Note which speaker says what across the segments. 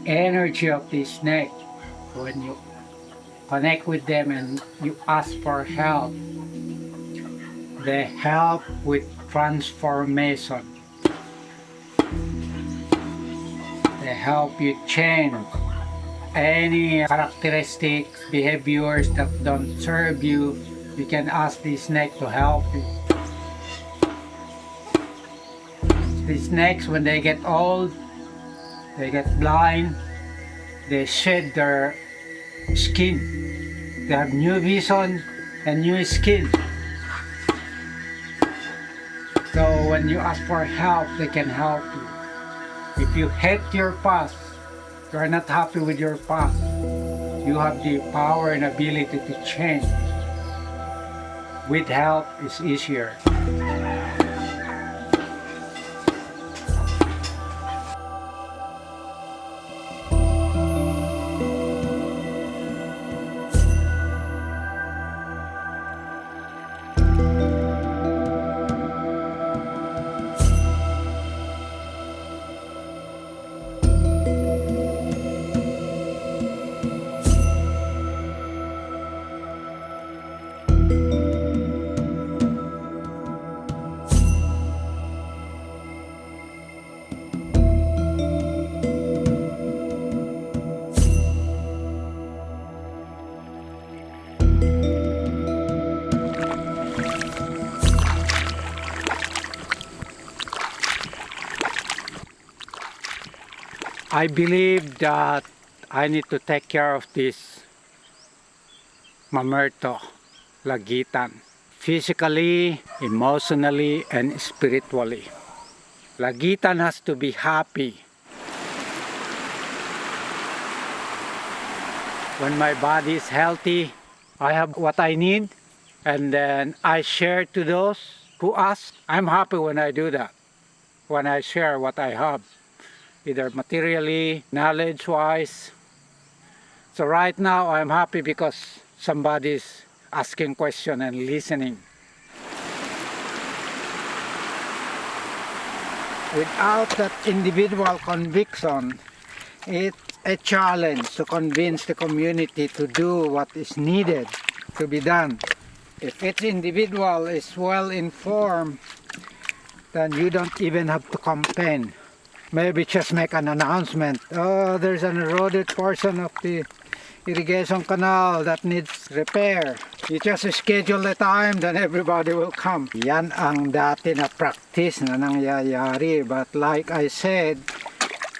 Speaker 1: Energy of the snake, when you connect with them and you ask for help, they help with transformation. They help you change any characteristics, behaviors that don't serve you. You can ask the snake to help you. The snakes, when they get old, they get blind, they shed their skin. They have new vision and new skin. So when you ask for help, they can help you. If you hate your past, you are not happy with your past, you have the power and ability to change. With help, it's easier. I believe that I need to take care of this Mamerto Lagitan, physically, emotionally, and spiritually. Lagitan has to be happy. When my body is healthy, I have what I need, and then I share to those who ask. I'm happy when I do that, when I share what I have, either materially, knowledge-wise. So right now, I'm happy because somebody's asking questions and listening. Without that individual conviction, it's a challenge to convince the community to do what is needed to be done. If each individual is well informed, then you don't even have to campaign. Maybe just make an announcement. Oh, there's an eroded portion of the irrigation canal that needs repair. You just schedule the time, then everybody will come. Yan ang dati na practice na nangyayari. But like I said,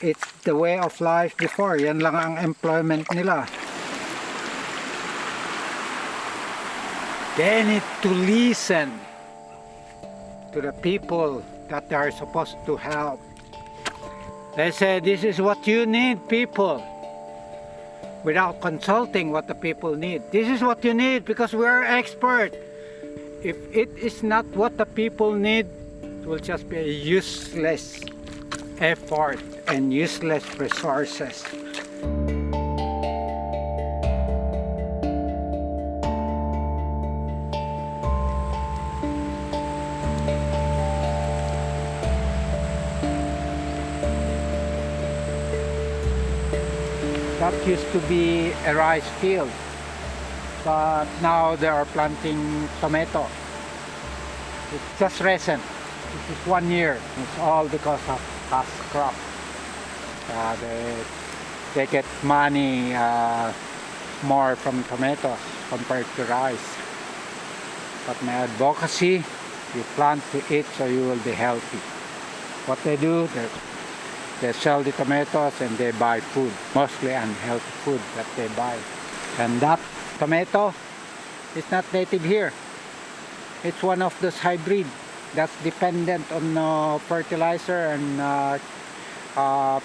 Speaker 1: it's the way of life before. Yan lang ang employment nila. They need to listen to the people that they are supposed to help. They say, this is what you need, people, without consulting what the people need. This is what you need because we are expert. If it is not what the people need, it will just be a useless effort and useless resources. That used to be a rice field, but now they are planting tomato. It's just recent. This is 1 year. It's all because of past crop. They get money more from tomatoes compared to rice. But my advocacy, you plant to eat so you will be healthy. What they do, they sell the tomatoes and they buy food, mostly unhealthy food that they buy. And that tomato is not native here. It's one of those hybrid that's dependent on fertilizer and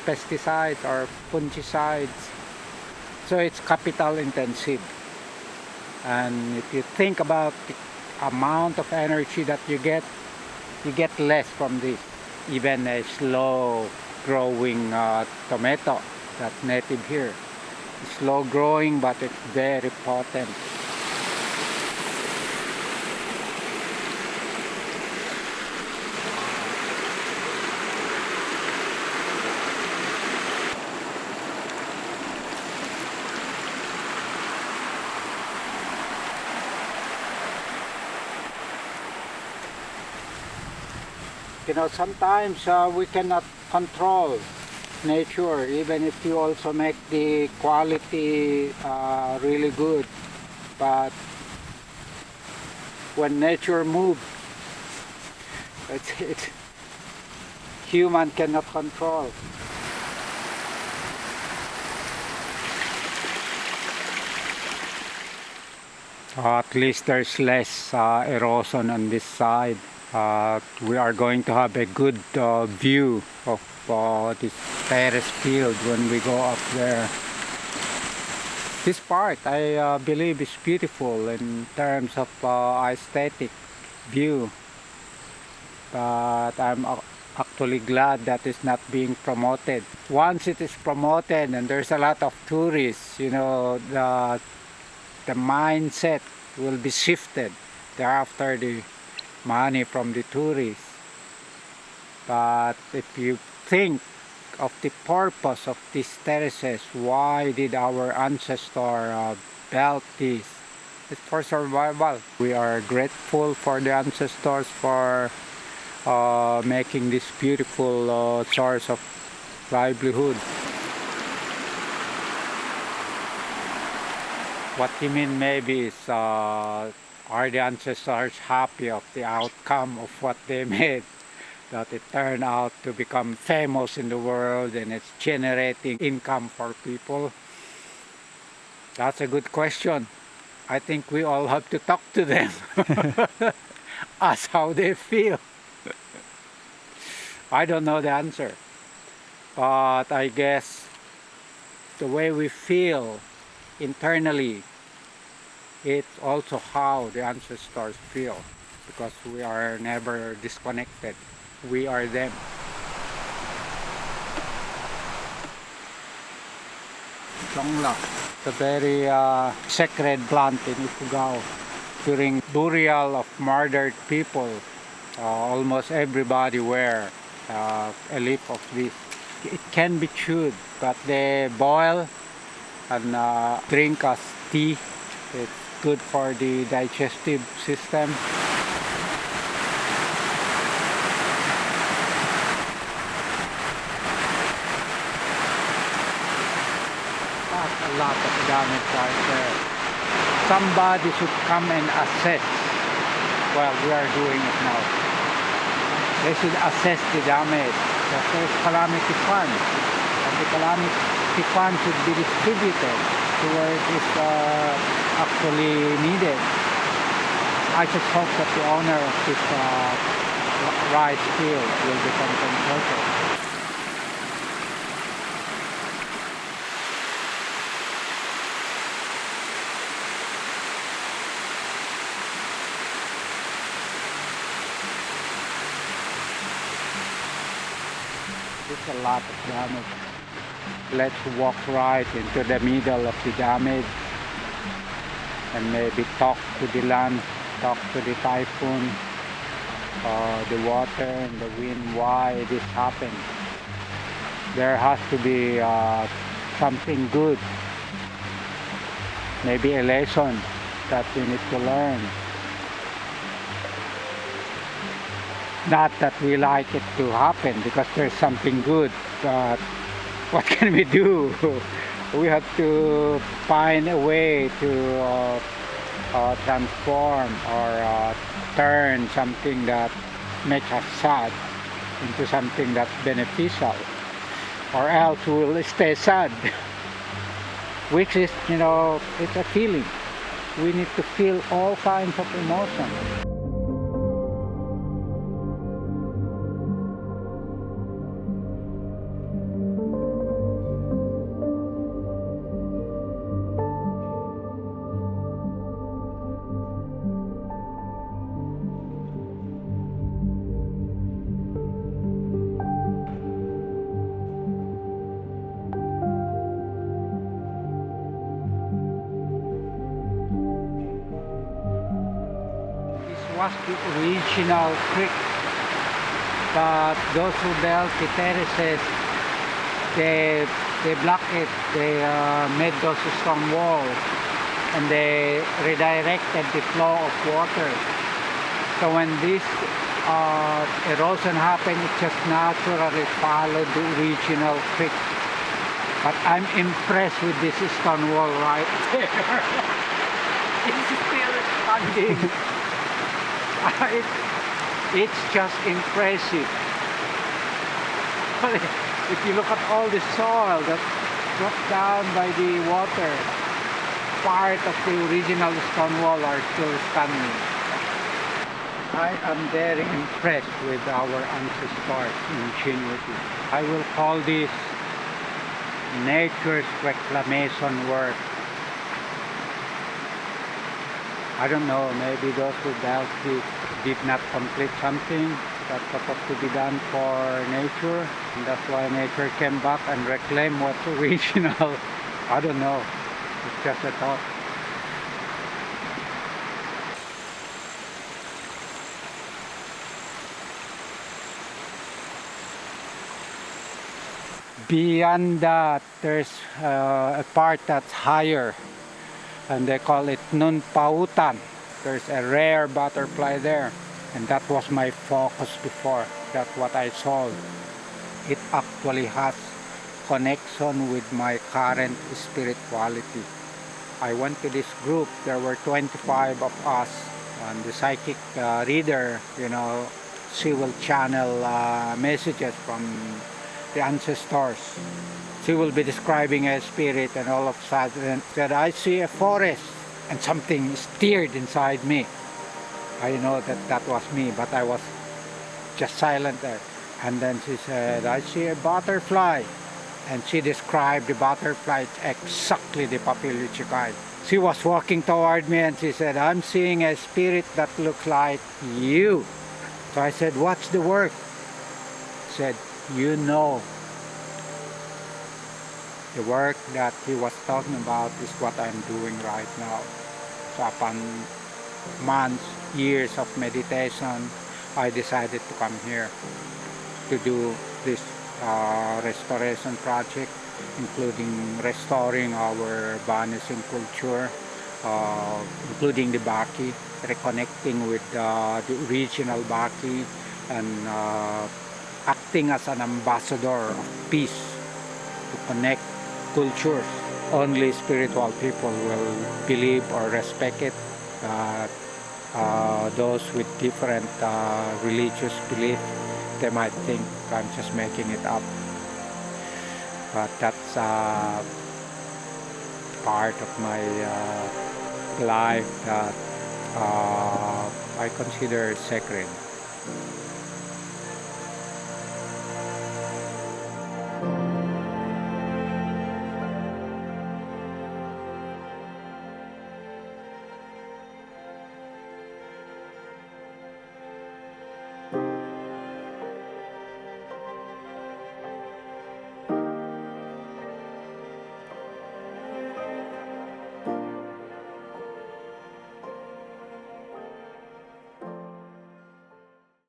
Speaker 1: pesticides or fungicides. So it's capital intensive. And if you think about the amount of energy that you get less from this. Even a slow growing tomato that's native here. It's slow growing, but it's very potent. You know, sometimes we cannot control nature, even if you also make the quality really good. But when nature moves, it's human cannot control. At least there's less erosion on this side. We are going to have a good view of this terrace field when we go up there. This part I believe is beautiful in terms of aesthetic view, but I'm actually glad that it's not being promoted. Once it is promoted and there's a lot of tourists, you know, the mindset will be shifted thereafter, the money from the tourists. But if you think of the purpose of these terraces, why did our ancestor build this? It's for survival. We are grateful for the ancestors for making this beautiful source of livelihood. What you mean maybe is are the ancestors happy of the outcome of what they made? That it turned out to become famous in the world and it's generating income for people? That's a good question. I think we all have to talk to them. Ask how they feel. I don't know the answer. But I guess the way we feel internally, it's also how the ancestors feel, because we are never disconnected. We are them. Songla, it's a very sacred plant in Ifugao. During burial of murdered people, almost everybody wear a leaf of this. It can be chewed, but they boil and drink as tea. It's good for the digestive system. That's a lot of damage right there. Somebody should come and assess. Well, we are doing it now. They should assess the damage. There's Calamity Fund. And the Calamity Fund should be distributed to where it is actually needed. I just hope that the owner of this rice field will be compensated. There's a lot of damage. Let's walk right into the middle of the damage and maybe talk to the land, talk to the typhoon, the water and the wind, why this happened. There has to be something good, maybe a lesson that we need to learn. Not that we like it to happen because there's something good, but what can we do? We have to find a way to transform or turn something that makes us sad into something that's beneficial, or else we'll stay sad. Which is, you know, it's a feeling. We need to feel all kinds of emotions. was the original creek, but those who built the terraces, they blocked it. They made those stone walls, and they redirected the flow of water. So when this erosion happened, it just naturally followed the original creek. But I'm impressed with this stone wall right there. It's still standing. It's just impressive. If you look at all the soil that dropped down by the water, part of the original stone wall are still standing. I am very impressed with our ancestors' ingenuity. I will call this nature's reclamation work. I don't know, maybe those who built this did not complete something that's supposed to be done for nature, and that's why nature came back and reclaimed what's original. I don't know, it's just a thought. Beyond that, there's a part that's higher, and they call it Nunpautan. There's a rare butterfly there, and that was my focus before. That's what I saw. It actually has connection with my current spirituality. I went to this group. There were 25 of us, and the psychic reader, you know, she will channel messages from the ancestors. She will be describing a spirit, and all of a sudden said, I see a forest, and something stirred inside me. I know that that was me, but I was just silent there. And then she said, I see a butterfly, and she described the butterfly exactly the papilio chikai. She was walking toward me, and she said, I'm seeing a spirit that looks like you. So I said, what's the work? She said, you know, the work that he was talking about is what I'm doing right now. So upon months, years of meditation, I decided to come here to do this restoration project, including restoring our vanishing culture, including the Baki, reconnecting with the original Baki, and acting as an ambassador of peace to connect cultures. Only spiritual people will believe or respect it. Those with different religious belief, they might think I'm just making it up. But that's part of my life that I consider sacred.